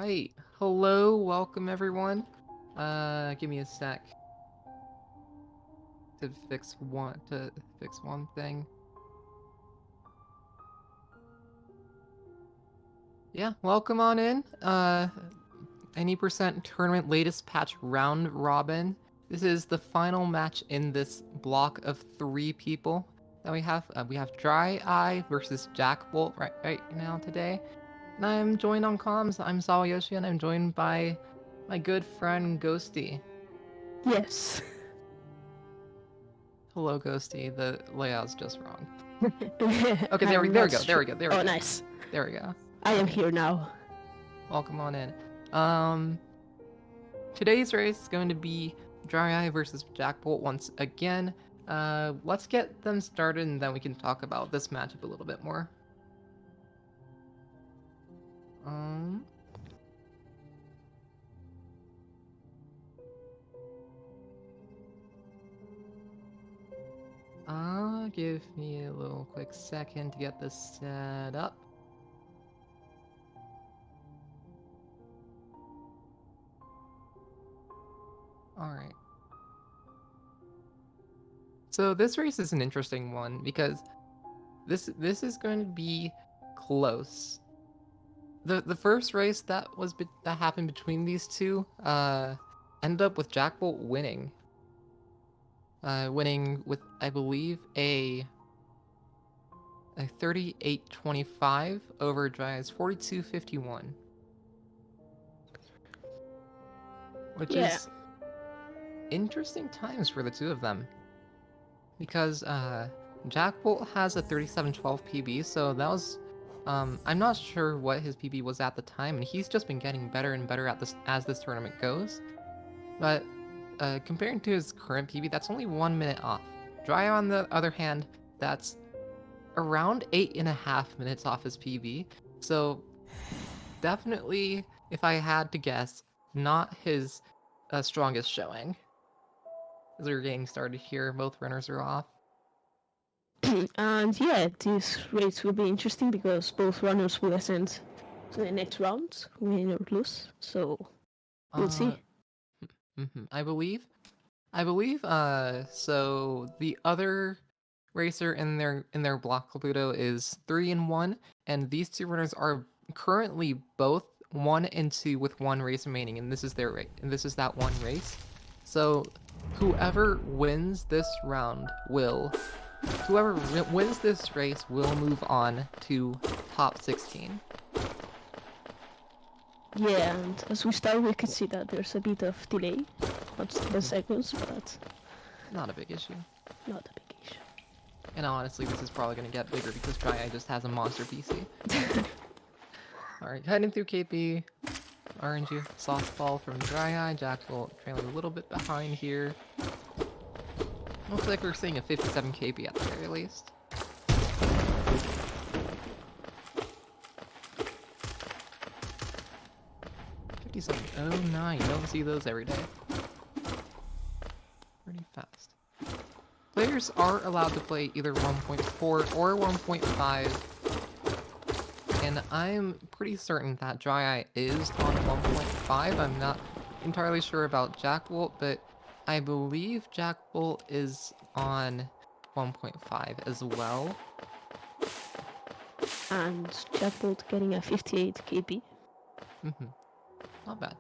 right. Hello, welcome everyone. Give me a sec to fix one thing. Yeah, welcome on in. Any percent tournament latest patch round robin. This is the final match in this block of 3 people that we have. We have DryEye versus JackBolt right now today. And I'm joined on comms. I'm Sawayoshi, and I'm joined by my good friend Ghosty. Yes. Hello, Ghosty. The layout's just wrong. Okay, There we go. Oh, nice. There we go. I am here now. Welcome on in. Today's race is going to be DryEye versus JackBolt once again. Let's get them started, and then we can talk about this matchup a little bit more. Give me a little quick second to get this set up. Alright. So this race is an interesting one because this is going to be close. The first race that happened between these two ended up with JackBolt winning. Winning with, I believe, a 38-25 over DryEye's 42-51. Which is interesting times for the two of them. Because JackBolt has a 37-12 PB, so that was... I'm not sure what his PB was at the time, and he's just been getting better and better at this as this tournament goes. But comparing to his current PB, that's only 1 minute off. DryEye, on the other hand, that's around 8.5 minutes off his PB. So definitely, if I had to guess, not his strongest showing. As we're getting started here, both runners are off. And yeah, this race will be interesting because both runners will ascend to the next round, win or lose. So we'll see. I believe. So the other racer in their block Pluto is 3-1, and these two runners are currently both 1-2 with 1 race remaining, and this is their race, and this is that one race. So whoever wins this race will move on to top 16. Yeah, and as we start, we can see that there's a bit of delay, about 10 seconds, but not a big issue. Not a big issue. And honestly, this is probably going to get bigger because DryEye just has a monster PC. Alright, heading through KP. RNG softball from DryEye. JackBolt trailing a little bit behind here. Looks like we're seeing a 57 KP at the very least. $57.09. You don't see those every day. Pretty fast. Players are allowed to play either 1.4 or 1.5. And I'm pretty certain that DryEye is on 1.5. I'm not entirely sure about JackBolt, but I believe JackBolt is on 1.5 as well. And JackBolt getting a 58 KB. Not bad.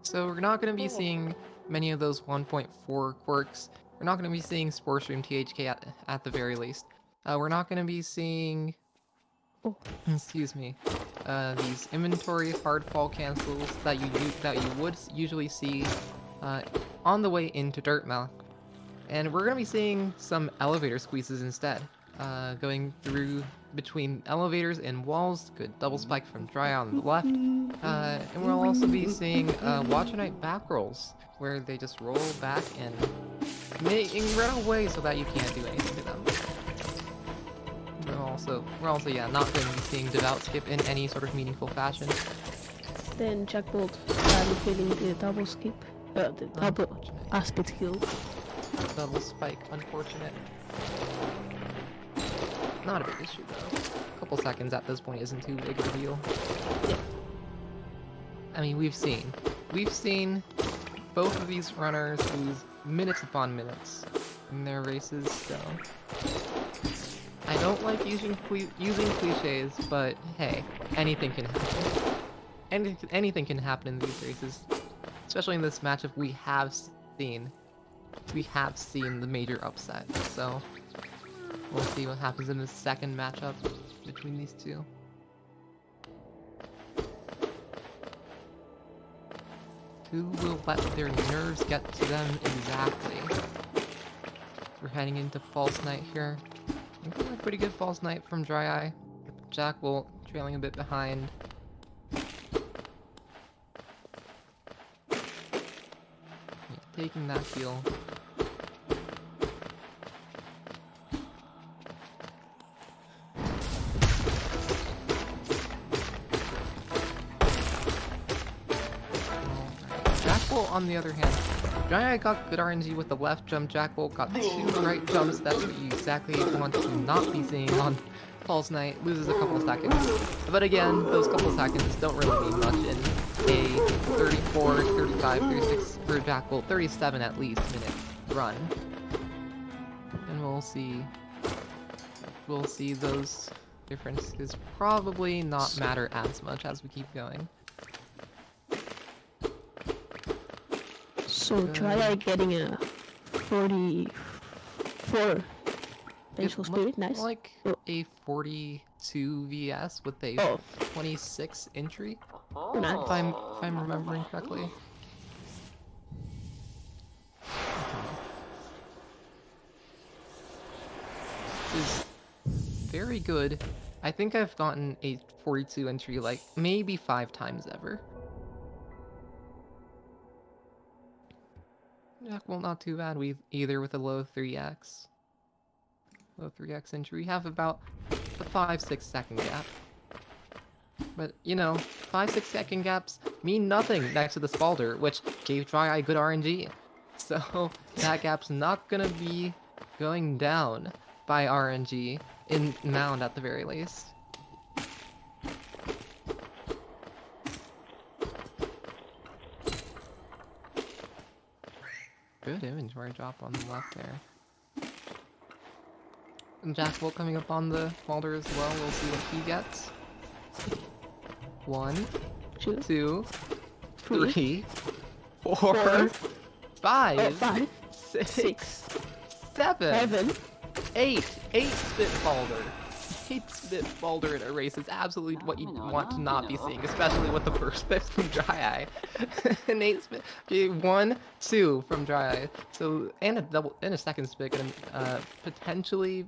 So we're not going to be seeing many of those 1.4 quirks. We're not going to be seeing Spore Stream THK at the very least. We're not going to be seeing... Excuse me. These inventory hard fall cancels that you would usually see on the way into Dirtmouth. And we're going to be seeing some elevator squeezes instead. Going through between elevators and walls. Good double spike from DryEye on the left. And we'll also be seeing Watcher Night back rolls, where they just roll back and run away so that you can't do anything to them. We're also not going to be seeing Devout skip in any sort of meaningful fashion. Then JackBolt feeling the double skip, the double aspect kill. Double spike, unfortunate. Not a big issue though. A couple seconds at this point isn't too big of a deal. I mean, we've seen both of these runners lose minutes upon minutes in their races, so I don't like using cliches, but hey, anything can happen. Anything can happen in these races, especially in this matchup. We have seen the major upset, so we'll see what happens in the second matchup between these two. Who will let their nerves get to them exactly? We're heading into False Night here. I think a pretty good False Night from DryEye. JackBolt trailing a bit behind. Taking that field. JackBolt, on the other hand, DryEye got good RNG with the left jump. JackBolt got 2 right jumps. That's what you exactly want to not be seeing on False Night. Loses a couple seconds. But again, those couple seconds don't really mean much in a 34, 35, 36, for JackBolt, 37 at least minute run. And we'll see those differences probably not matter as much as we keep going. So DryEye getting a 44 Vengeful Spirit, nice. Like a 42 VS with a 26 entry, Nice. if I'm remembering correctly. Is very good. I think I've gotten a 42 entry like maybe 5 times ever. Well, not too bad. Either with a low 3x. Low 3x entry. We have about a 5-6 second gap. But, you know, 5-6 second gaps mean nothing next to the Spalder, which gave DryEye good RNG. So, that gap's not gonna be going down by RNG in Mound at the very least. Good inventory drop on the left there. And JackBolt coming up on the Mulder as well. We'll see what he gets. 1, 2, 3, 4, 5, 6, 7, 8. 8 spit Balder. 8 spit Balder in a race is absolutely what you want to not be seeing, especially with the first spit from DryEye. An 8 spit. Okay, 1, 2 from DryEye. So and a second spit gonna potentially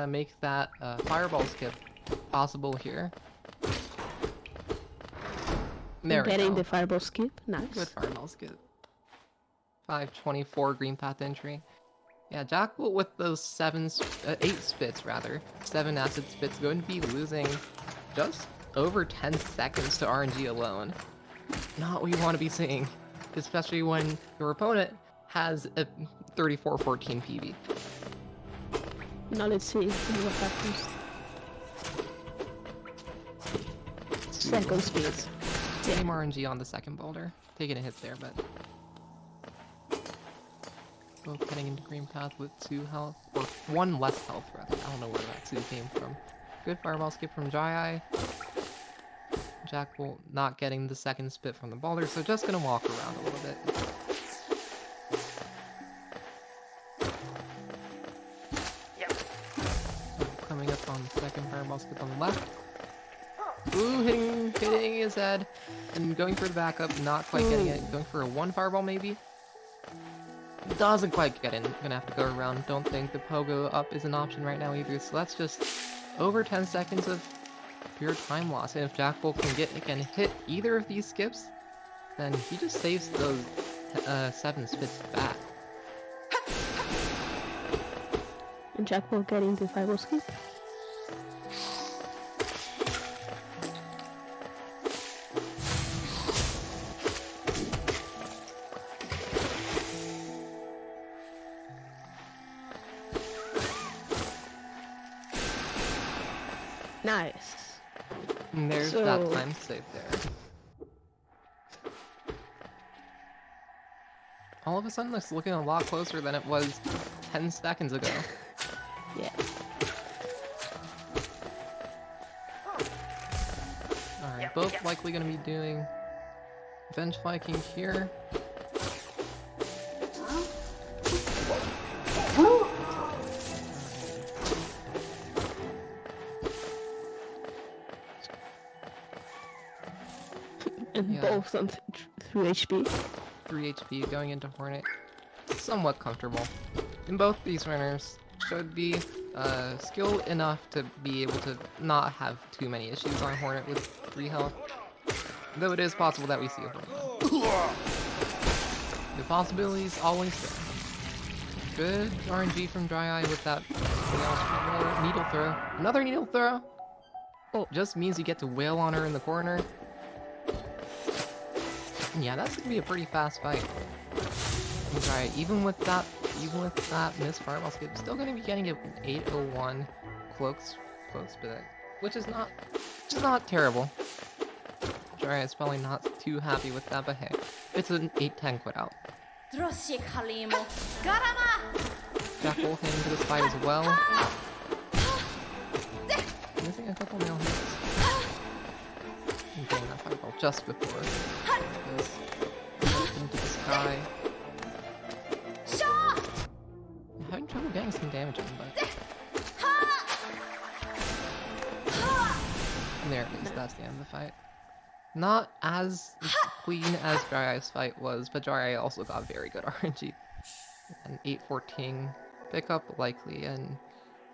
make that fireball skip possible here. There we Getting go. the fireball skip, nice. Good fireball skip. 524 green path entry. Yeah, JackBolt with those 8 spits rather. 7 acid spits going to be losing just over 10 seconds to RNG alone. Not what you want to be seeing, especially when your opponent has a 34-14 PB. Now let's see what happens. Second speed. Same RNG on the second boulder. Taking a hit there, but both getting into green path with 2 health, or 1 less health rather. I don't know where that 2 came from. Good fireball skip from DryEye. JackBolt not getting the second spit from the boulder, so just gonna walk around a little bit. Coming up on the second fireball skip on the left. Ooh, hitting his head, and going for the backup, not quite getting it. Going for a 1 fireball maybe. Doesn't quite get in. Gonna have to go around. Don't think the pogo up is an option right now either. So that's just over 10 seconds of pure time loss. And if JackBolt can hit either of these skips, then he just saves those 7 spits back. And JackBolt getting the fireball skip. Nice. And there's that time save there. All of a sudden, it's looking a lot closer than it was 10 seconds ago. Yeah. Alright, both likely going to be doing bench Viking here. And both on 3 HP. 3 HP going into Hornet. Somewhat comfortable. And both these runners should be skilled enough to be able to not have too many issues on Hornet with 3 health. Though it is possible that we see a Hornet. The possibility's always there. Good RNG from DryEye with that needle throw. Another needle throw! Oh, just means you get to wail on her in the corner. Yeah, that's gonna be a pretty fast fight. DryEye, even with that missed fireball skip, still gonna be getting an 801 cloaks spit, which is not terrible. DryEye is probably not too happy with that, but hey, it's an 810 quit out. JackBolt hitting into this fight as well. Missing a couple nail hits. And getting that fireball just before this into the sky. I'm having trouble getting some damage in, but there it is. That's the end of the fight. Not as clean as DryEye's fight was, but DryEye also got very good RNG. An 814 pickup, likely an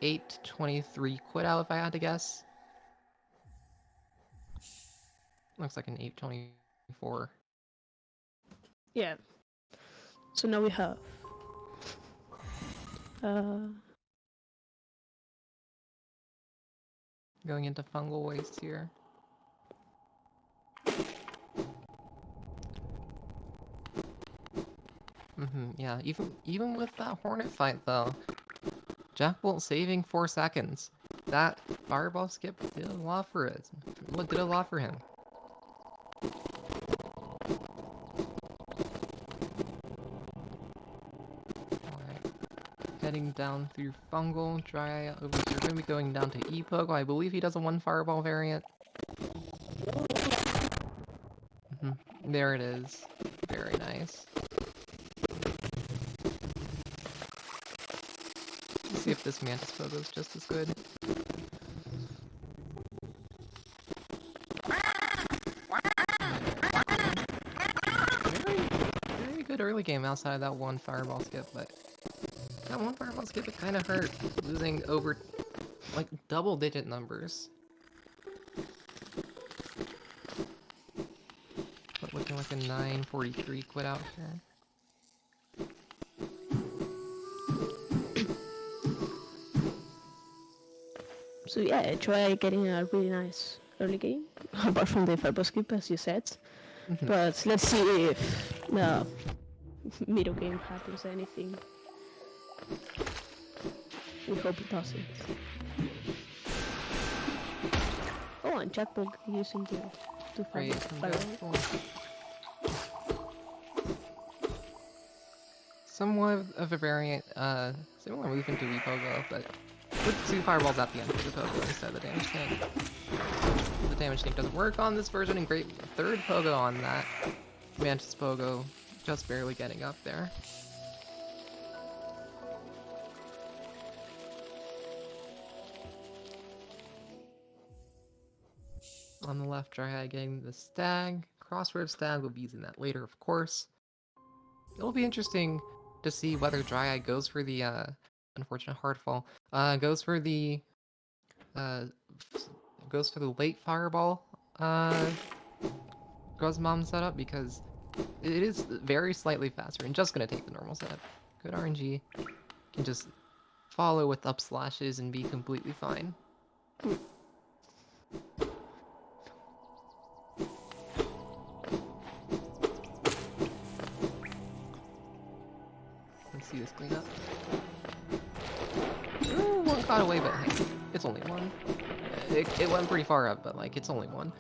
823 quit out if I had to guess. Looks like an 824. Yeah. So now we have going into fungal waste here. Yeah, even with that Hornet fight though, JackBolt saving 4 seconds. That fireball skip did a lot for it. Did a lot for him. Alright. Heading down through fungal, DryEye over here. Gonna be going down to Epogo. I believe he does a 1 fireball variant. There it is. Very nice. Let's see if this Mantis Pogo is just as good. Very good early game outside of that 1 fireball skip, but that 1 fireball skip, it kind of hurt, losing over like double-digit numbers. But looking like a 943 quit out here. So yeah, try getting a really nice early game, apart from the fireball skip as you said. But let's see if the middle game happens anything. We hope it doesn't. Oh, and JackBolt using the 2 fireball. Somewhat of a variant, similar movement to Repogo, but with 2 fireballs at the end for the Pogo instead of the damage tank. The damage tank doesn't work on this version, and great 3rd Pogo on that. Mantis Pogo just barely getting up there. On the left, DryEye getting the stag. Crossroads stag will be using that later, of course. It'll be interesting to see whether DryEye goes for the unfortunate hardfall. Goes for the late fireball Grozmom setup, because it is very slightly faster and just gonna take the normal setup. Good RNG. Can just follow with up slashes and be completely fine. Let's see this clean up. Ooh, 1 caught away, but hey, it's only 1. it went pretty far up, but like it's only one.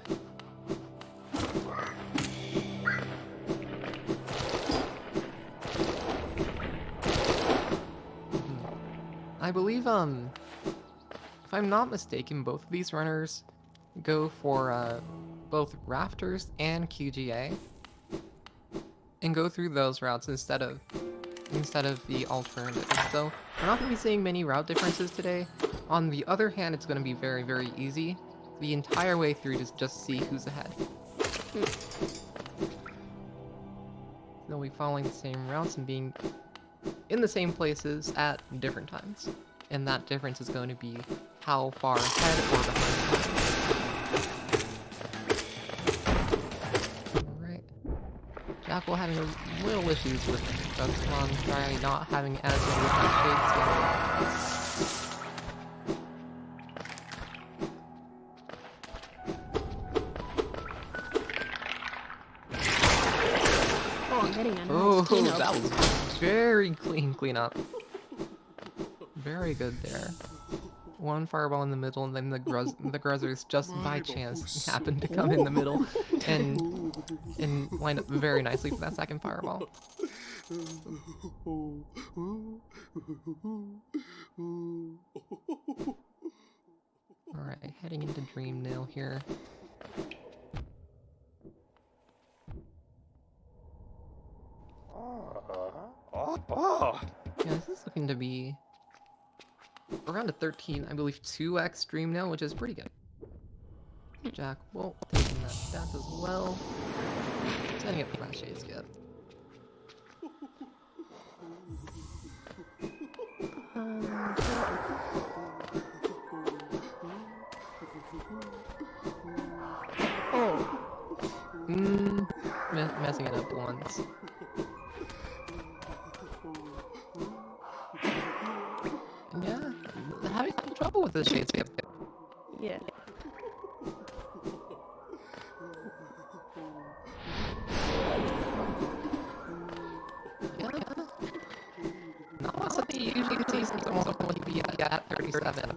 I believe if I'm not mistaken, both of these runners go for both rafters and QGA, and go through those routes instead of the alternative. So we're not going to be seeing many route differences today. On the other hand, it's going to be very, very easy the entire way through to just see who's ahead. They'll be following the same routes and being in the same places at different times. And that difference is going to be how far ahead or behind. Alright. JackBolt having a little issues with DryEye not having as many shades yet. Oh, I'm getting a nice Oh, cleanup. that was very cleanup. Very good there. One fireball in the middle, and then the gruzzers just by chance happened to come in the middle and lined up very nicely for that second fireball. Alright, heading into Dreamnail here. Yeah, this is looking to be around a 13, I believe 2x Dreamnail, which is pretty good. JackBolt taking that death as well. Setting up Flash Shades yet. Oh. Messing it up once. Yeah, having trouble with the shades. Yeah. Yeah. Not something you usually see since almost only be at 37.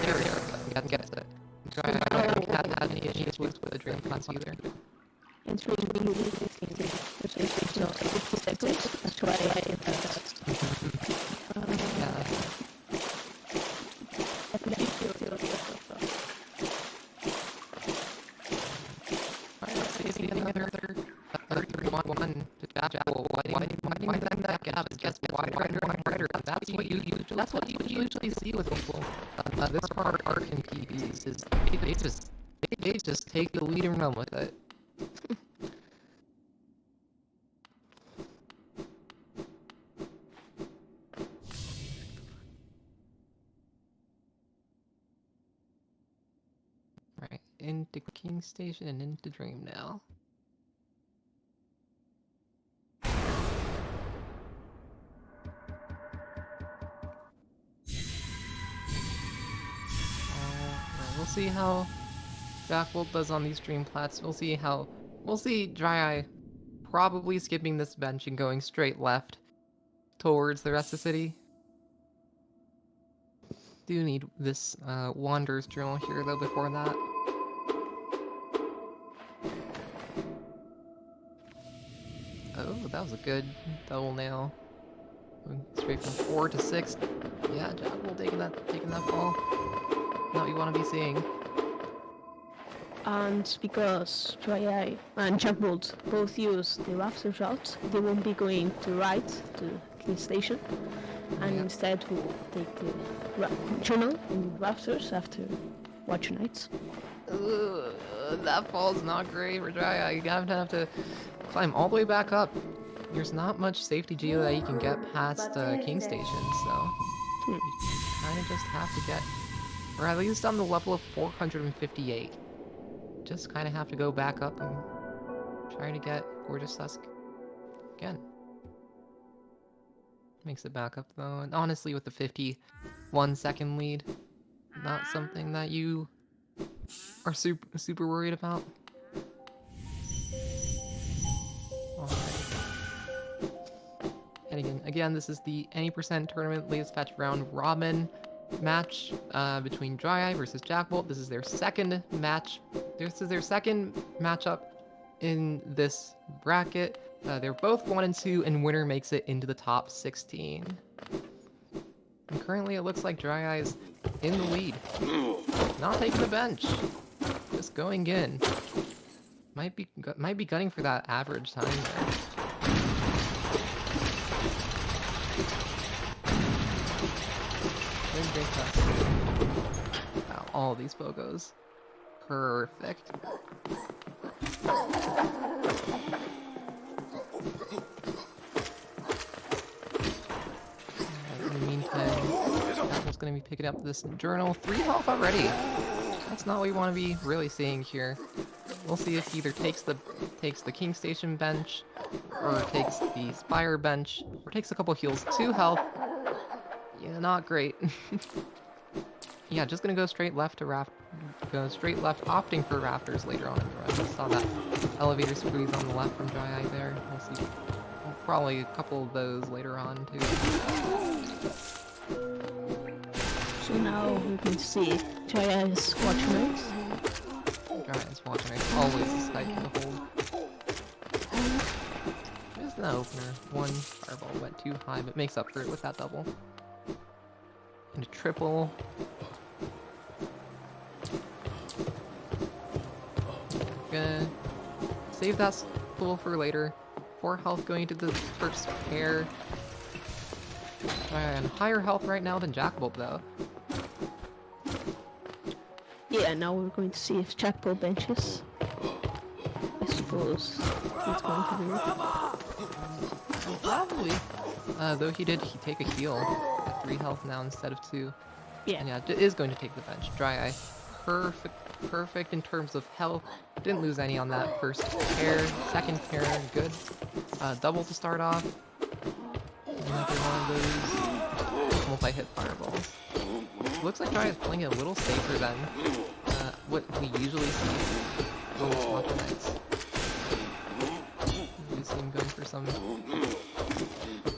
There we go. You gotta get it. I don't have had any issues with the dream cuts either. It's really interesting. It's not 50 seconds. That's why I did that. Yeah. Alright, let's see if we can get another 3-1 to JackBolt. Why that gap is just wider and wider. That's what you usually see with people. This part arc in PvPs is they just take the lead and run with it. Right, into King Station and into Dreamnail. We'll see how JackBolt does on these dream plats. We'll see DryEye probably skipping this bench and going straight left towards the rest of the city. Do need this Wanderer's Journal here though before that. Oh, that was a good double nail. Going straight from 4 to 6. Yeah, JackBolt taking that fall. Not what you want to be seeing. And because DryEye and JackBolt both use the rafters route, they won't be going to right to King Station, and instead will take the journal in rafters after Watch Nights. That fall's not great for DryEye. You have to climb all the way back up. There's not much safety geo that you can get past King Station, so you kind of just have to get, or at least on the level of 458. Just kind of have to go back up and try to get Gorgeous Tusk again. Makes it back up though, and honestly with the 51-second lead, not something that you are super worried about. Alright. heading in. Again, this is the any percent tournament latest fetch round robin match between DryEye versus JackBolt. This is their second match. This is their second matchup in this bracket. They're both 1 and 2, and winner makes it into the top 16. And currently, it looks like DryEye is in the lead. Not taking the bench, just going in. Might be gunning for that average time there. Great test. Wow, all these bogos. Perfect. In the meantime, Apple's going to be picking up this journal. 3 health already. That's not what we want to be really seeing here. We'll see if he either takes the King Station bench, or takes the Spire bench, or takes a couple heals. 2 health. Yeah, not great. Yeah, just gonna go straight left to opting for rafters later on in the run. I saw that elevator squeeze on the left from DryEye there. We'll see. Probably a couple of those later on too. So now we can see DryEye's watching race. DryEye's watching race. Always a spike to hold. There's an opener. 1 fireball went too high, but makes up for it with that double. And a triple. Gonna save that spool for later. 4 health going into the first pair. And higher health right now than JackBolt though. Yeah, now we're going to see if JackBolt benches. I suppose it's going to be. Probably. Though he take a heal at 3 health now instead of 2. Yeah. And yeah, is going to take the bench. DryEye, perfect in terms of health. Didn't lose any on that first pair. Second pair, good. Double to start off. Another one of those multi-hit fireballs. Looks like DryEye is playing it a little safer than what we usually see when it's Watcher Knights. We see him going for some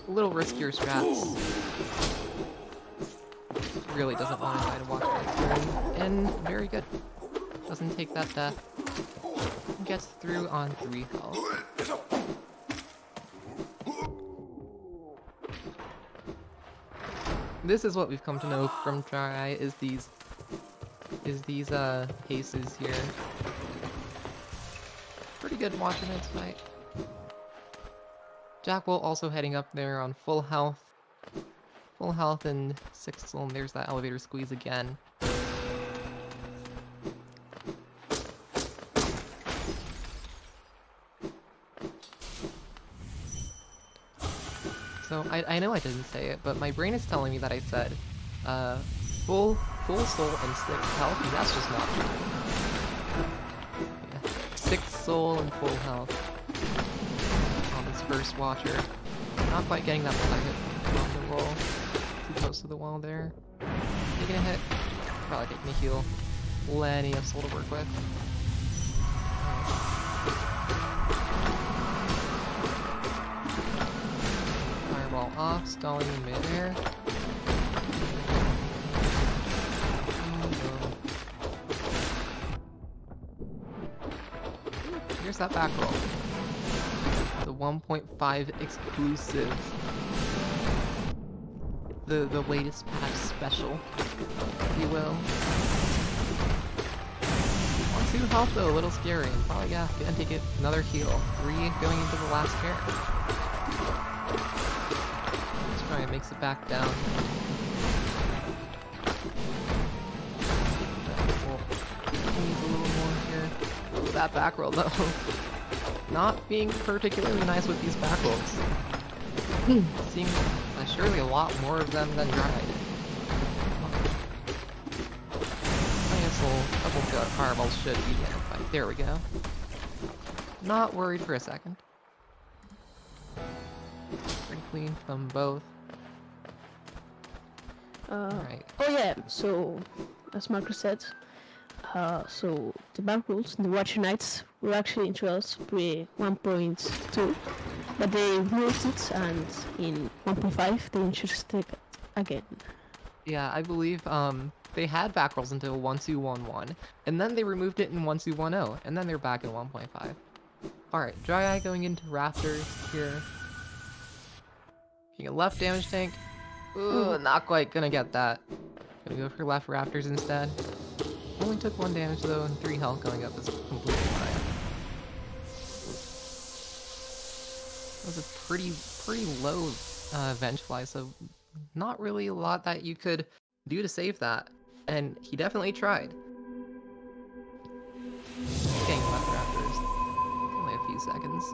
a little riskier strats. Really doesn't want to die to Watcher Knight's turn, and very good. Doesn't take that death. Gets through on 3 health. This is what we've come to know from DryEye, is these paces here. Pretty good Watcher Knights fight. JackBolt also heading up there on full health. Full health and 6th soul, and there's that elevator squeeze again. So I know I didn't say it, but my brain is telling me that I said full soul and 6th health, and that's just not true. Yeah. 6th soul and full health on this first Watcher. Not quite getting that multi-hit on the roll. Too close to the wall there. Taking a hit. Probably taking a heal. Plenty of soul to work with. Fireball off, stalling in midair. Here's that back roll. The 1.5 exclusive. The latest patch special, if you will. On 2 health though, a little scary. Probably gonna take it another heal. 3 going into the last pair. Let's try and makes it back down. Needs a little more here. Ooh, that back roll though. Not being particularly nice with these back rolls. Seeing surely a lot more of them than DryEye did. I guess a couple fireballs should be in the fight. There we go. Not worried for a second. Pretty clean from both. Alright. Oh yeah, so as Marcus said, so the back rules, the Watcher Knights were actually in trails pre 1.2. But they removed it, and in 1.5 they introduced it again. Yeah, I believe they had back rolls until 1.2.1.1, and then they removed it in 1.2.1.0, and then they're back in 1.5. Alright, DryEye going into Raptors here. Getting a left damage tank. Ooh, not quite gonna get that. Gonna go for left Raptors instead. Only took 1 damage though, and 3 health going up is completely fine. That was a pretty low Vengefly, so not really a lot that you could do to save that. And he definitely tried. Getting left Raptors. Only a few seconds.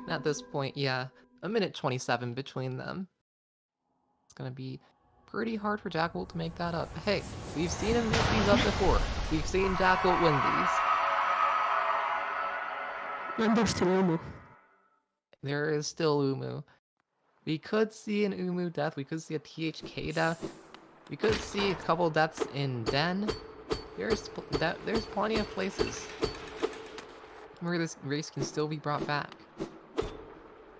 And at this point, yeah, a minute 27 between them. It's gonna be pretty hard for JackBolt to make that up. Hey, we've seen him make these up before. We've seen JackBolt win these. And there's still Umu. There is still Umu. We could see an Umu death. We could see a THK death. We could see a couple deaths in Den. There's plenty of places where this race can still be brought back.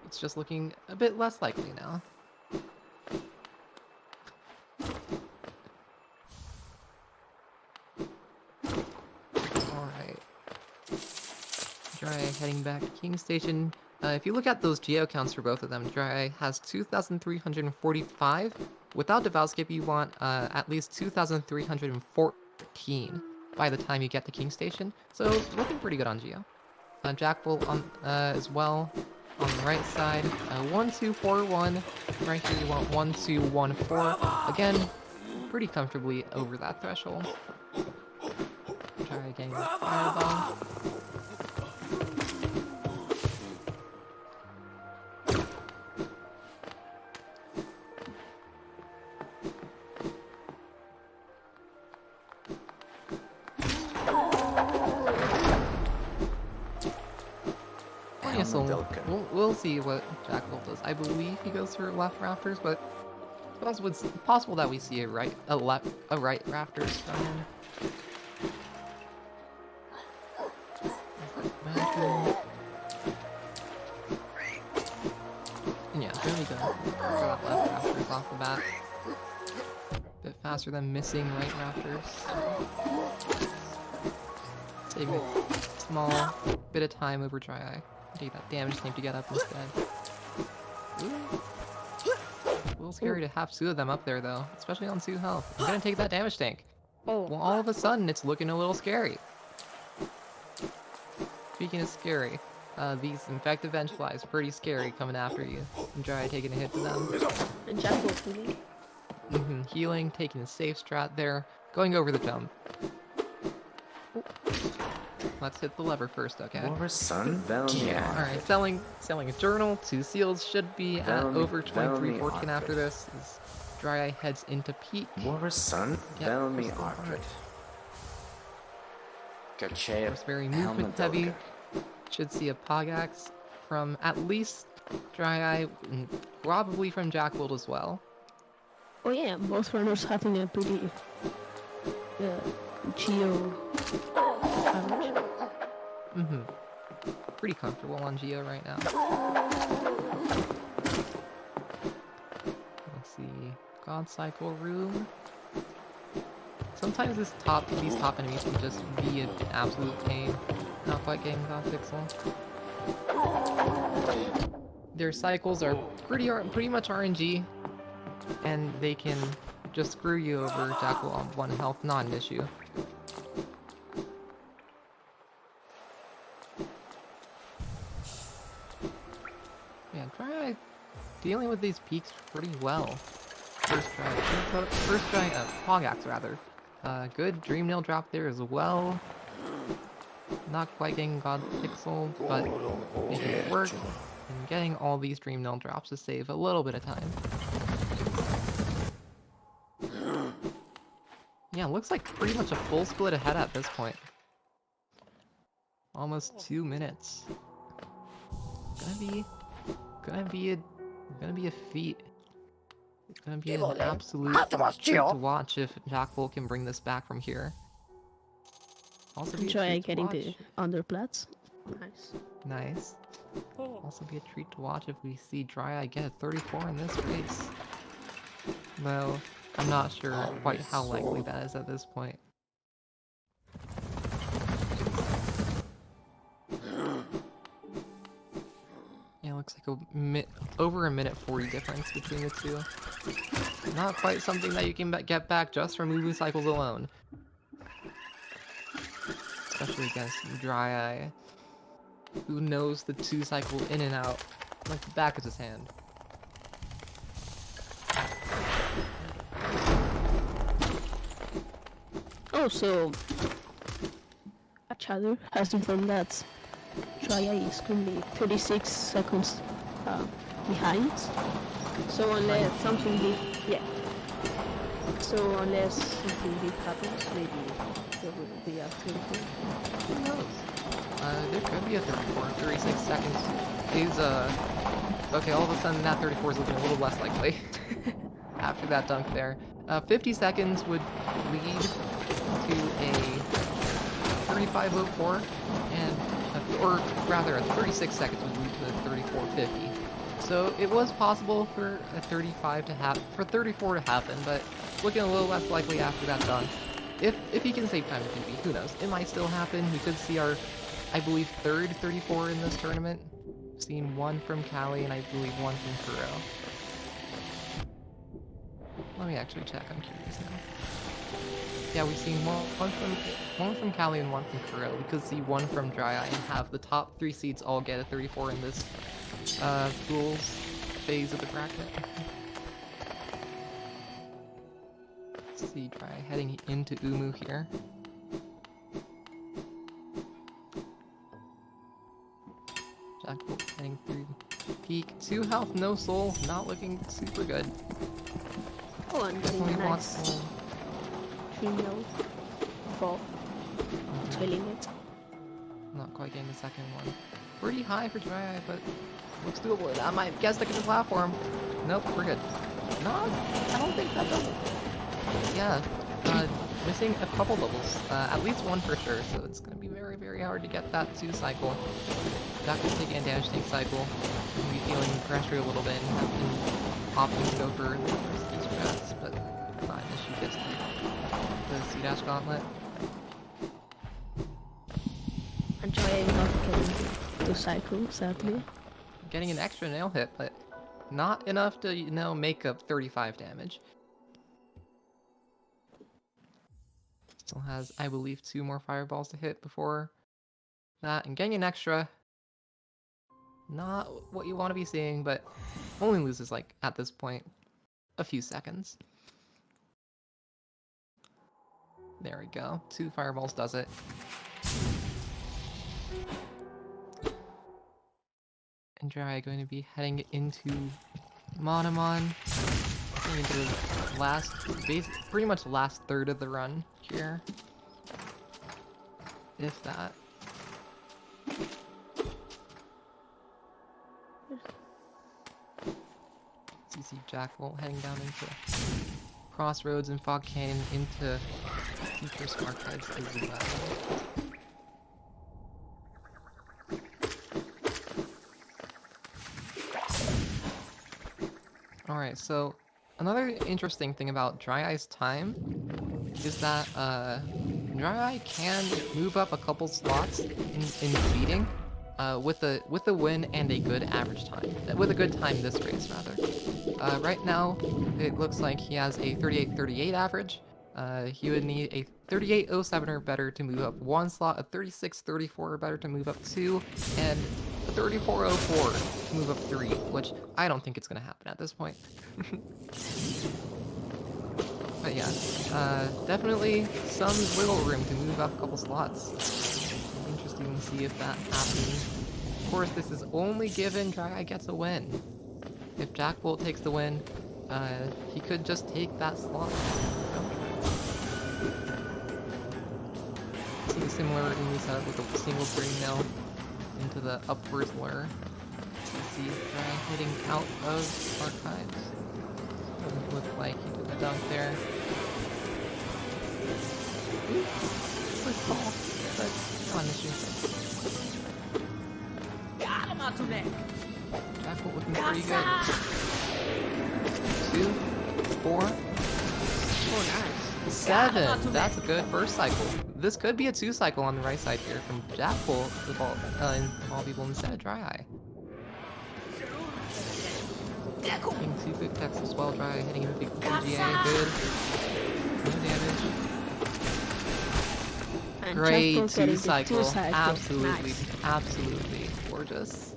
It's just looking a bit less likely now. Alright. DryEye heading back to King Station. If you look at those geo counts for both of them, DryEye has 2,345. Without Devout Skip, you want at least 2,314 by the time you get to King Station. So looking pretty good on geo. JackBolt on as well on the right side. 1,241. Right here you want 1,214. Again, pretty comfortably over that threshold. DryEye getting the fireball. So we'll see what JackBolt does. I believe he goes for left Rafters, but it's possible that we see a right Rafters from him. And yeah, there we go. Got left Rafters off the bat. A bit faster than missing right Rafters. Saving a small bit of time over DryEye. Take that damage tank to get up instead. Ooh. A little scary to have 2 of them up there though, especially on 2 health. I'm gonna take that damage tank. Well, all of a sudden it's looking a little scary. Speaking of scary, these infected Vengeflies pretty scary coming after you. And DryEye taking a hit to them. And JackBolt healing. Healing, taking a safe strat there, going over the jump. Let's hit the lever first, okay? Alright, selling a journal, 2 seals should be at over 2314 after this. As DryEye heads into peak. It's very movement heavy. Should see a Pogax from at least DryEye, and probably from JackBolt as well. Oh yeah, both runners having a pretty geo average. Pretty comfortable on Geo right now. Let's see. God Cycle Room. Sometimes these top enemies can just be an absolute pain. Not quite getting God Pixel. Their cycles are pretty much RNG, and they can just screw you over. JackBolt on 1 health, not an issue. Yeah, DryEye dealing with these peaks pretty well. First try, Pogax rather. Good Dream Nail drop there as well. Not quite getting God Pixel, but making it work. And getting all these Dream Nail drops to save a little bit of time. Yeah, looks like pretty much a full split ahead at this point. Almost 2 minutes. Gonna be a feat. It's gonna be an absolute treat to watch if JackBolt can bring this back from here. Also, DryEye getting the underplats. Nice. Nice. Also be a treat to watch if we see DryEye get a 34 in this race. Though, I'm not sure quite how likely that is at this point. Yeah, looks like over a minute 40 difference between the two. Not quite something that you can get back just from moving cycles alone. Especially against DryEye, who knows the 2-cycle in and out like the back of his hand. Oh, so a chatter has informed that DryEye is currently 36 seconds behind. So unless something big, So unless something big happens, maybe there will be a 34. Who knows? There could be a 34. 36 seconds is okay. All of a sudden, that 34 is looking a little less likely after that dunk there. 50 seconds would lead to a 35.04, or rather, a 36 seconds would lead to a 34.50. So it was possible for a 34 to happen, but looking a little less likely after that dunk. If he can save time with PB, who knows? It might still happen. We could see our, I believe, third 34 in this tournament. Seen one from Cali and I believe one from Kuro. Let me actually check. I'm curious now. Yeah, we've seen one from Cali and one from Kuro. We could see one from DryEye and have the top 3 seeds all get a 34 in this pools phase of the bracket. Let's see, DryEye heading into Umu here. JackBolt heading through peak. 2 health, no soul, not looking super good. Oh, and Definitely nice. wants soul. 3-0 for trailing it. Not quite getting the second one. Pretty high for DryEye, but looks doable. That might guess the platform. Nope, we're good. No, I don't think that does it. Yeah, missing a couple levels. At least one for sure, so it's going to be very, very hard to get that 2 cycle. JackBolt taking a damage tank cycle. Maybe feeling pressure a little bit and have been opting to go for these strats, but not an issue. Gets the C-Dash Gauntlet. And DryEye not getting 2 cycles, sadly. Getting an extra nail hit, but not enough to, make up 35 damage. Still has, I believe, 2 more fireballs to hit before that, and getting an extra. Not what you want to be seeing, but only loses, like, at this point, a few seconds. There we go. 2 fireballs does it. And DryEye going to be heading into Monomon. Getting into the last, pretty much last third of the run here. If that. CC JackBolt heading down into Crossroads and Fog Canyon into future Smart Heads as well. Alright, so another interesting thing about DryEye's time is that DryEye can move up a couple slots in seeding with a win and a good average time. With a good time this race, rather. Right now, it looks like he has a 38.38 average. He would need a 38.07 or better to move up 1 slot, a 36.34 or better to move up 2, and a 34.04 to move up 3, which I don't think it's going to happen at this point. But yeah, definitely some wiggle room to move up a couple slots. Interesting to see if that happens. Of course, this is only given DryEye gets a win. If JackBolt takes the win, he could just take that slot. See a similar Umu setup with a single green mill into the upwards lure. See DryEye hitting out of archives. Doesn't look like he did the dunk there. Ooh, quick call, but not an issue. JackBolt looking pretty good. 2, 4, Oh, nice. 7. That's a good first cycle. This could be a 2 cycle on the right side here from JackBolt, the ball, ball people instead of DryEye. Getting 2 quick attacks as well. DryEye hitting him with the GA. Good. No damage. And Great JackBolt getting 2 the cycle. 2 cycle. Absolutely, Nice. absolutely gorgeous.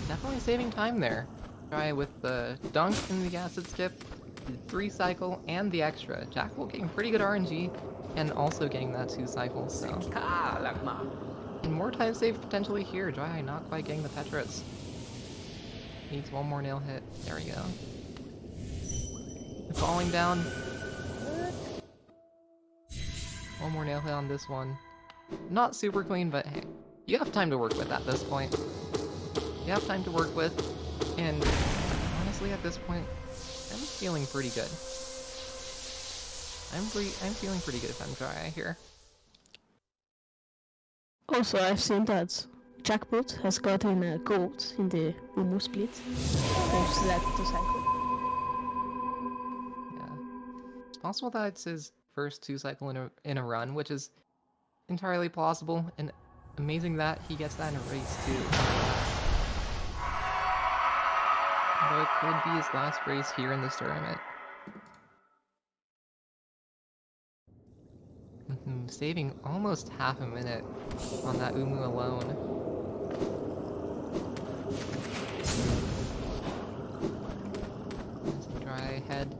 Definitely saving time there. Try with the dunk and the acid skip, the 3 cycle, and the extra. JackBolt getting pretty good RNG, and also getting that 2 cycle, so. And more time saved potentially here. DryEye not quite getting the Petras. Needs one more nail hit. There we go. Falling down. One more nail hit on this one. Not super clean, but hey, you have time to work with at this point. You have time to work with, and honestly, at this point, I'm feeling pretty good. I'm feeling pretty good if I'm DryEye here. Also, I've seen that JackBolt has gotten a gold in the Umu split. Thanks to that 2 cycle. Yeah, it's possible that it's his first 2 cycle in a run, which is entirely plausible, and amazing that he gets that in a race too. Though it could be his last race here in this tournament. Saving almost half a minute on that Umu alone. DryEye head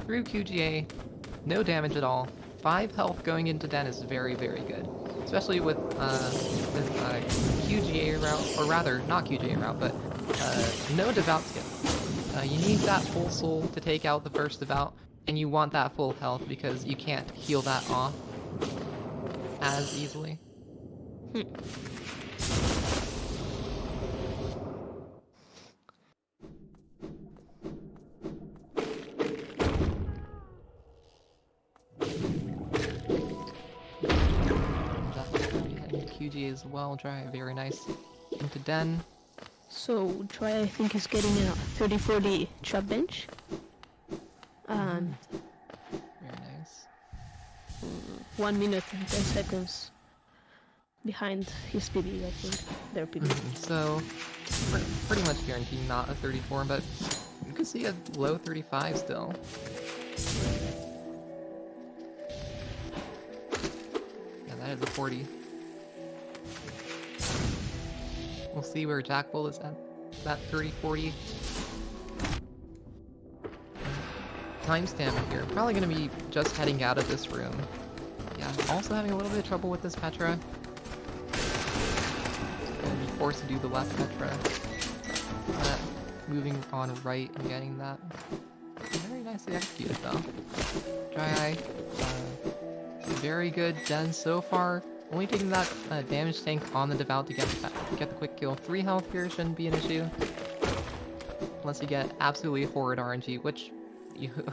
through QGA, no damage at all. 5 health going into Den is very, very good. Especially with this QGA route, or rather, not QGA route, but no devout skip. You need that full soul to take out the first devout, and you want that full health because you can't heal that off as easily. QG as well. DryEye very nice into Den. So, DryEye I think is getting a 30-40 trap bench. And Very nice. 1 minute and 10 seconds behind his PB, I think. Their PB. So, pretty much guaranteed not a 34, but you could see a low 35 still. Yeah, that is a 40. We'll see where JackBolt is at that 30-40. Timestamp here. Probably going to be just heading out of this room. Yeah, also having a little bit of trouble with this Petra. Gonna be forced to do the left Petra. Moving on right and getting that. Very nicely executed though. DryEye, very good Den so far. Only taking that damage tank on the devout to get the quick kill. 3 health here shouldn't be an issue. Unless you get absolutely horrid RNG, which,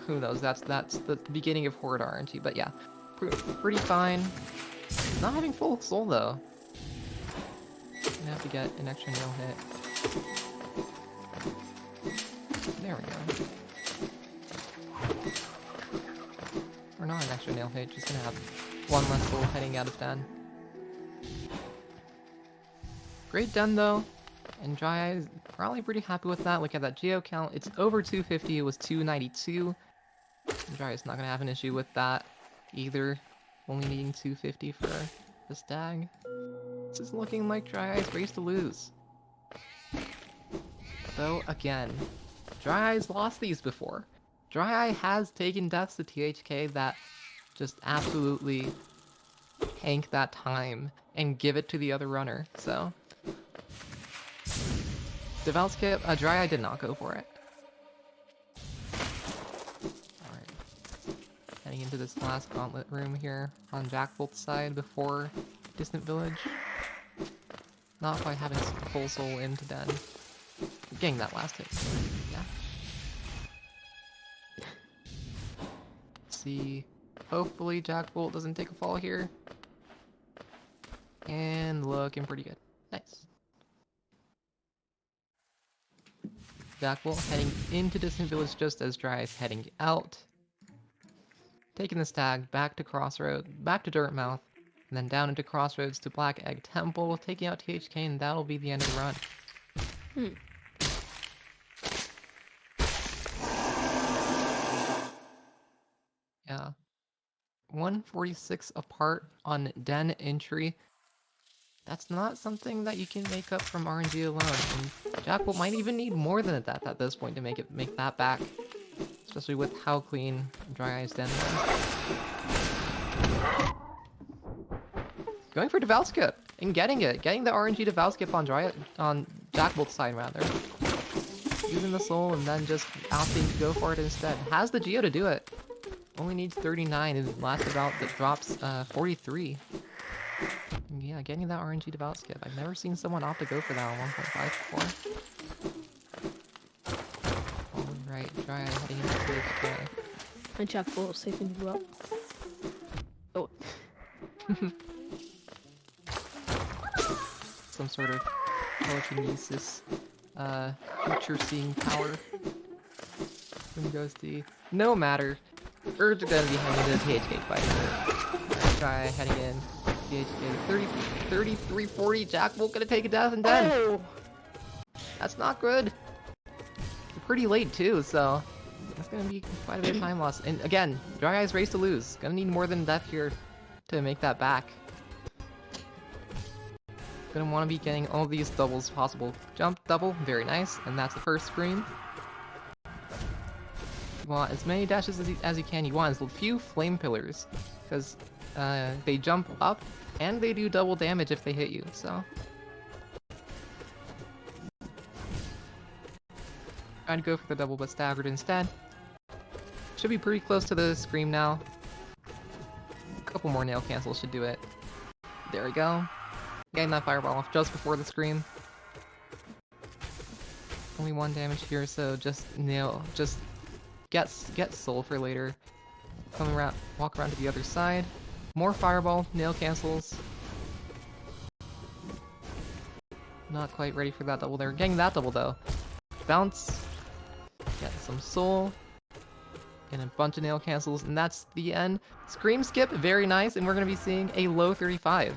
who knows, that's the beginning of horrid RNG, but yeah. Pretty fine. Not having full soul though. Gonna have to get an extra nail hit. There we go. Or not an extra nail hit, just gonna have 1 less soul heading out of Den. Great Den though, and DryEye is probably pretty happy with that. Look at that geo count, it's over 250, it was 292. DryEye's not gonna have an issue with that either, only needing 250 for the stag. This is looking like DryEye's race to lose. Though again, DryEye's lost these before. DryEye has taken deaths to THK that just absolutely tank that time and give it to the other runner, so. Devout skip, DryEye did not go for it. Alright. Heading into this last gauntlet room here on JackBolt's side before Distant Village. Not quite having full soul into Den. Getting that last hit. Yeah. Let's see Hopefully JackBolt doesn't take a fall here. And looking pretty good. Nice. JackBolt heading into Distant Village just as DryEye is heading out. Taking the stag back to Crossroads, back to Dirtmouth, and then down into Crossroads to Black Egg Temple, taking out THK, and that'll be the end of the run. Yeah. 146 apart on Den entry. That's not something that you can make up from RNG alone. And JackBolt might even need more than that at this point to make that back. Especially with how clean DryEye's Den was. Going for Devout Skip and getting it. Getting the RNG Devout Skip on JackBolt's side rather. Using the soul and then just opting to go for it instead. Has the Geo to do it. Only needs 39 and last Devout that drops 43. Yeah, getting that RNG Devout Skip. I've never seen someone opt to go for that on 1.5 before. Alright, DryEye heading into THK. And JackBolt saving you up. Oh. Some sort of telekinesis, future seeing power from Ghosty. No matter. Urge are gonna be heading into the THK fight. DryEye heading in. THK 33-40. JackBolt gonna take a death and Den. Oh. That's not good. It's pretty late too, so that's gonna be quite a bit of time loss. And again, DryEye's race to lose. Gonna need more than death here to make that back. Gonna want to be getting all these doubles possible. Jump, double, very nice. And that's the first screen. You want as many dashes as you can. You want as few flame pillars. Because they jump up and they do double damage if they hit you, so. Trying to go for the double but staggered instead. Should be pretty close to the scream now. A couple more nail cancels should do it. There we go. Getting that fireball off just before the scream. Only 1 damage here, so just get soul for later. Come around, walk around to the other side. More fireball, nail cancels. Not quite ready for that double there. Getting that double though. Bounce. Get some soul. And a bunch of nail cancels, and that's the end. Scream skip, very nice, and we're gonna be seeing a low 35.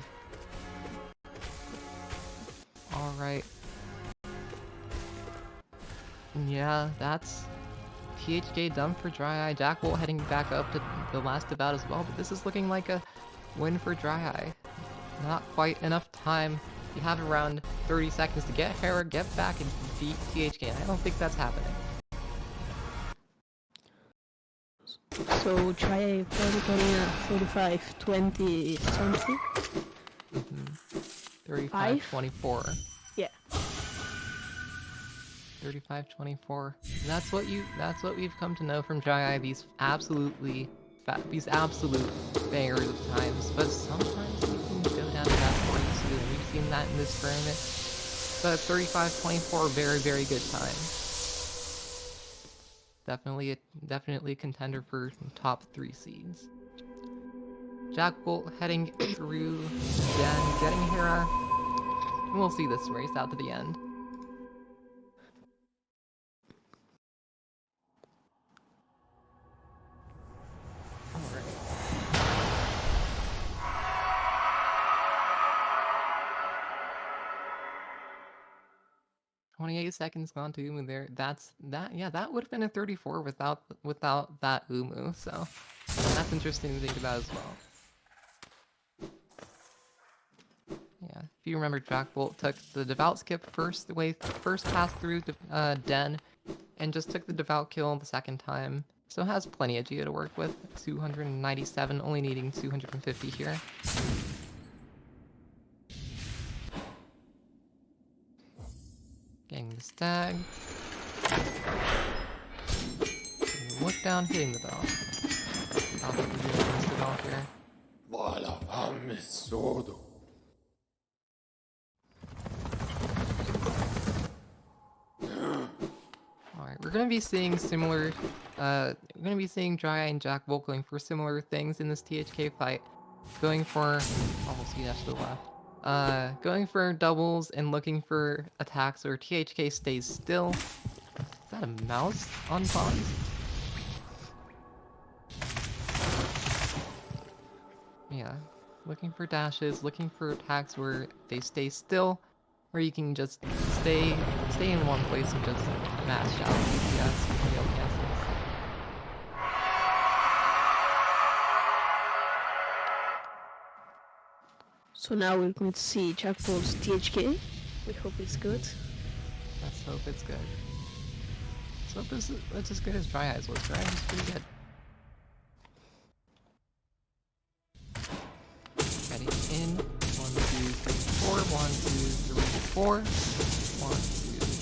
Alright. Yeah, that's THK done for DryEye. JackBolt heading back up to the last Devout as well, but this is looking like a win for DryEye. Not quite enough time. You have around 30 seconds to get Hera, get back, and beat THK, and I don't think that's happening. So DryEye probably getting a 35, 20 something. 35-24. Yeah. 35-24. That's what we've come to know from DryEye. These absolute bangers of times. But sometimes we can go down to that 42. We've seen that in this tournament. But 35-24, very, very good time. Definitely a contender for top 3 seeds. JackBolt heading through Den, getting Hera. And we'll see this race out to the end. Alright. 28 seconds gone to Umu there. Yeah, that would have been a 34 without that Umu, so that's interesting to think about as well. Yeah, if you remember, JackBolt took the Devout skip first pass through Den, and just took the Devout kill the second time. So has plenty of Geo to work with. 297, only needing 250 here. Getting the stag. Look down, hitting the bell. I'll have to do the bell here. Alright, we're gonna be seeing similar. We're gonna be seeing DryEye and JackBolt going for similar things in this THK fight, going for almost dash to the left. Going for doubles and looking for attacks where THK stays still. Is that a mouse on pause? Yeah, looking for dashes, looking for attacks where they stay still, where you can just stay in one place and just mash out DPS and real castles. So now we're going to see JackBolt's THK. We hope it's good. Let's hope it's good. Let's hope it's as good as DryEye's was. DryEye's pretty good. Ready, in. 1, 2, 3, 4. 1, 2, 3, 4. 1, 2,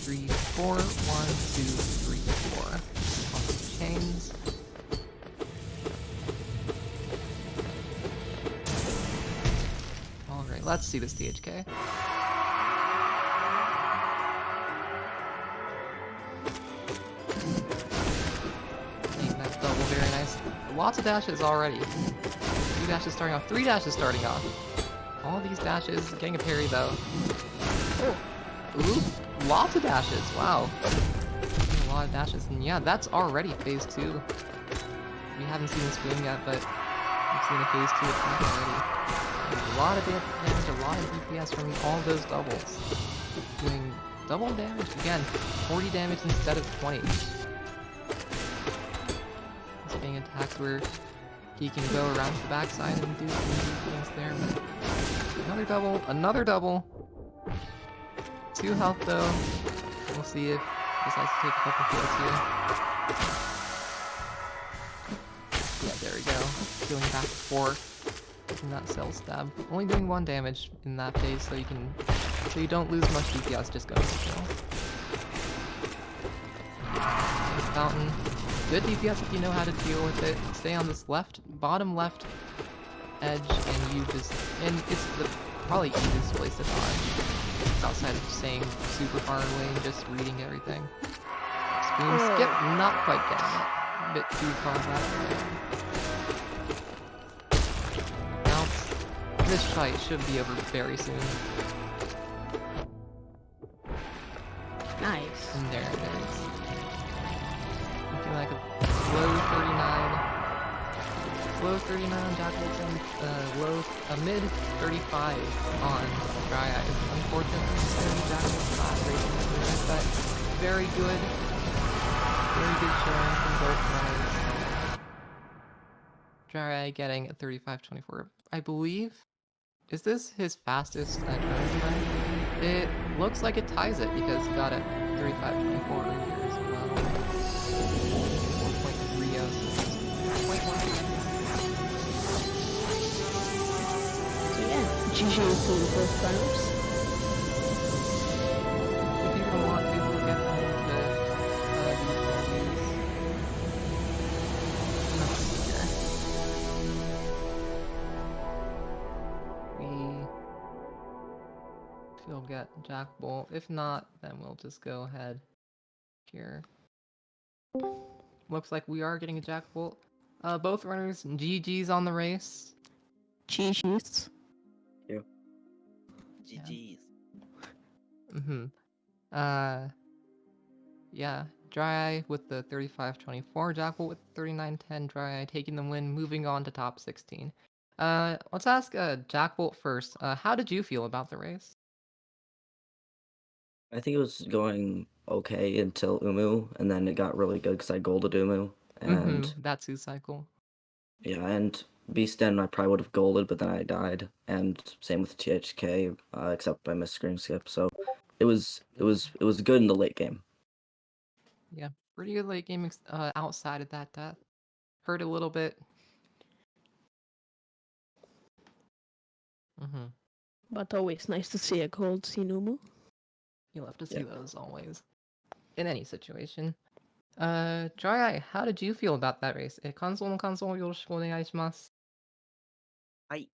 3, 4. 1, 2, 3, 4. On the chains. Alright, let's see this THK. Nice double, very nice. Lots of dashes already. 2 dashes starting off, 3 dashes starting off. All these dashes, getting a parry though. Oh. Ooh, lots of dashes, wow. A lot of dashes, and yeah, that's already phase 2. We haven't seen this game yet, but we've seen a phase 2 attack already. A lot of damage, a lot of DPS from all those doubles. Doing double damage again, 40 damage instead of 20. It's being attacks where he can go around to the backside and do things there, but another double. 2 health though. We'll see if he decides to take a couple kills here. Yeah, there we go. Healing back 4 in that cell stab. Only doing 1 damage in that phase, so you don't lose much DPS just going for kill. Fountain. Good DPS if you know how to deal with it. Stay on this bottom left edge, and it's the probably easiest place to dodge. It's outside of staying super far away and just reading everything. Screen skip, not quite getting it. A bit too far back. Now, this fight should be over very soon. Nice. And there it is. Looking like a low 39. Low 39 on JackBolt and mid 35 on DryEye. Unfortunately, it's going to be JackBolt's last racing this, but very good showing from both runners. DryEye getting a 35.24. I believe, is this his fastest turn time? It looks like it ties it because he got it 35.24 earlier as well. 1.30. GG to both runners. If you don't want to, we'll get them into we'll get JackBolt. If not, then we'll just go ahead here. Looks like we are getting a JackBolt. Both runners, GG's on the race. GG's. GG's. Yeah, DryEye with the 35.24, JackBolt with 39.10, DryEye taking the win, moving on to top 16. Let's ask JackBolt first. How did you feel about the race? I think it was going okay until Umu, and then it got really good because I golded Umu. And that 2 cycle. Yeah, and Beast-Den I probably would have golded, but then I died. And same with THK, except I missed screen skip. So it was good in the late game. Yeah, pretty good late game outside of that death. Hurt a little bit. But always nice to see a gold Sinumu. You love to see those always. In any situation. DryEye, how did you feel about that race? 感想をよろしくお願いします。はい。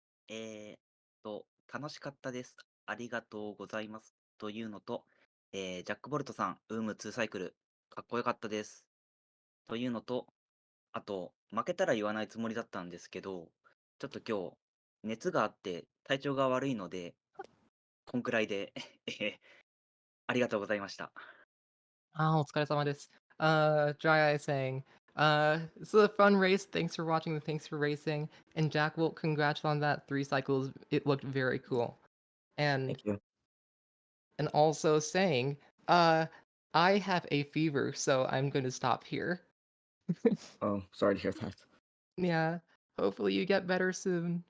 楽しかったです。ありがとうございます。というのと、ジャックボルトさん、ウーム2サイクル、かっこよかったです。というのと、あと、負けたら言わないつもりだったんですけど、ちょっと今日、熱があって体調が悪いので、こんくらいでありがとうございました。お疲れ様です。DryEye saying, this is a fun race. Thanks for watching. Thanks for racing. And JackBolt, congrats on that 3 cycles. It looked very cool. And Thank you. also saying, I have a fever, so I'm going to stop here. Oh, sorry to hear that. Yeah, hopefully you get better soon.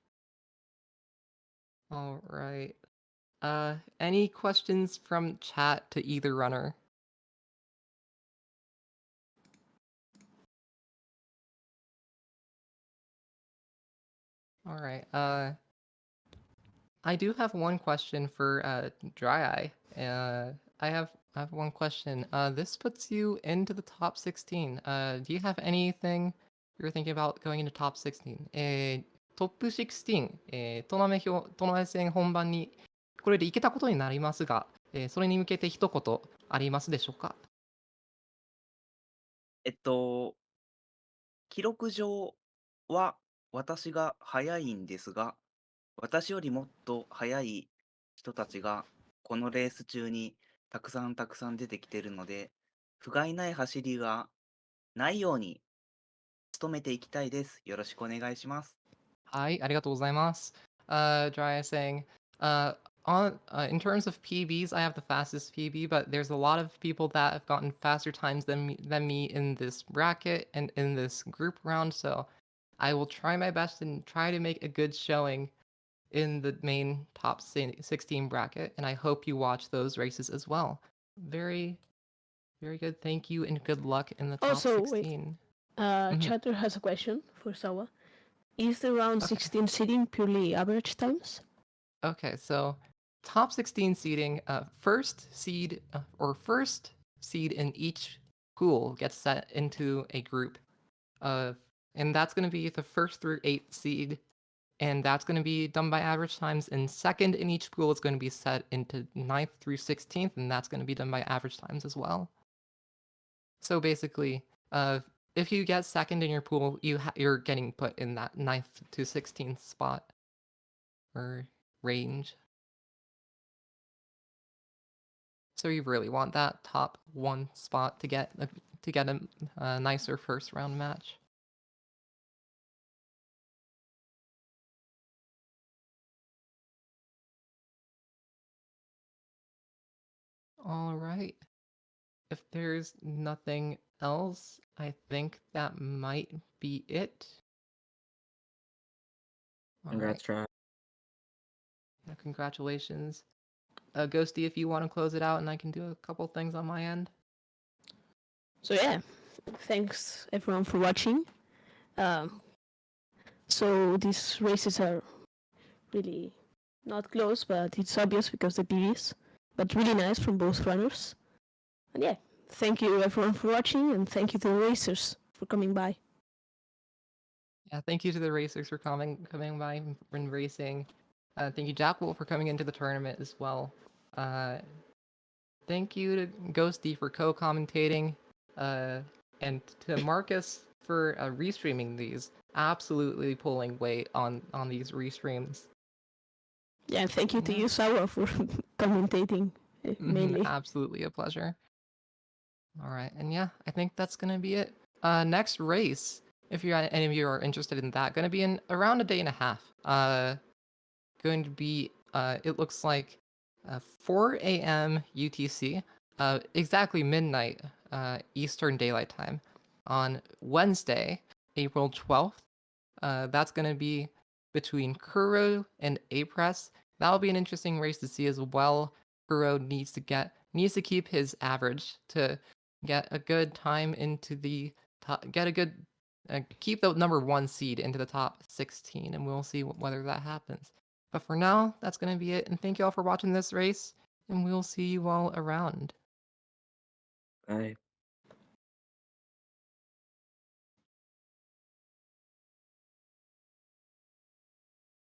All right. Any questions from chat to either runner? All right. I do have one question for DryEye. I have one question. This puts you into the top 16. Do you have anything you're thinking about going into top 16? トップ16、トーナメント戦本番にこれで行けたことになりますが、それに向けて一言ありますでしょうか？えっと、記録上は私が早いんですが、私よりもっと早い人たちがこのレース中にたくさんたくさん出てきてるので、不甲斐ない走りがないように努めていきたいです。よろしくお願いします。はい、ありがとうございます。Dry saying, uh, in terms of PBs, I have the fastest PB, but there's a lot of people that have gotten faster times than me in this bracket and in this group round. So I will try my best and try to make a good showing in the main top 16 bracket. And I hope you watch those races as well. Very, very good. Thank you and good luck in the top Also, wait. 16. Chatter has a question for Sawa. Is the round Okay. 16 seeding purely average times? Okay, so top 16 seeding, first seed in each pool gets set into a group of, and that's going to be the first through 8th seed, and that's going to be done by average times. And second in each pool is going to be set into 9th through 16th, and that's going to be done by average times as well. So basically, if you get second in your pool, you're getting put in that 9th to 16th spot or range. So you really want that top 1 spot to get a nicer first round match. All right. If there's nothing else, I think that might be it. All right. Congrats, Try. Yeah, congratulations. Ghosty, if you want to close it out, and I can do a couple things on my end. So yeah, thanks everyone for watching. So these races are really not close, but it's obvious because the PVs, but really nice from both runners. And yeah, thank you everyone for watching, and thank you to the racers for coming by. Yeah, thank you to the racers for coming by and racing. Thank you, JackBolt, for coming into the tournament as well. Thank you to Ghosty for co-commentating, and to Marcus for restreaming these. Absolutely pulling weight on these restreams. Yeah, and thank you to you, Sawa, for commentating mainly. Absolutely a pleasure. All right, and yeah, I think that's gonna be it. Next race, if any of you are interested in that, gonna be in around a day and a half. Going to be it looks like 4 a.m. UTC, exactly midnight Eastern Daylight Time on Wednesday, April 12th. That's going to be between Kuro and Apress. That'll be an interesting race to see as well. Kuro needs to keep his average to get a good time into the top, keep the number 1 seed into the top 16, and we'll see whether that happens. But for now, that's going to be it, and thank you all for watching this race, and we'll see you all around. Bye.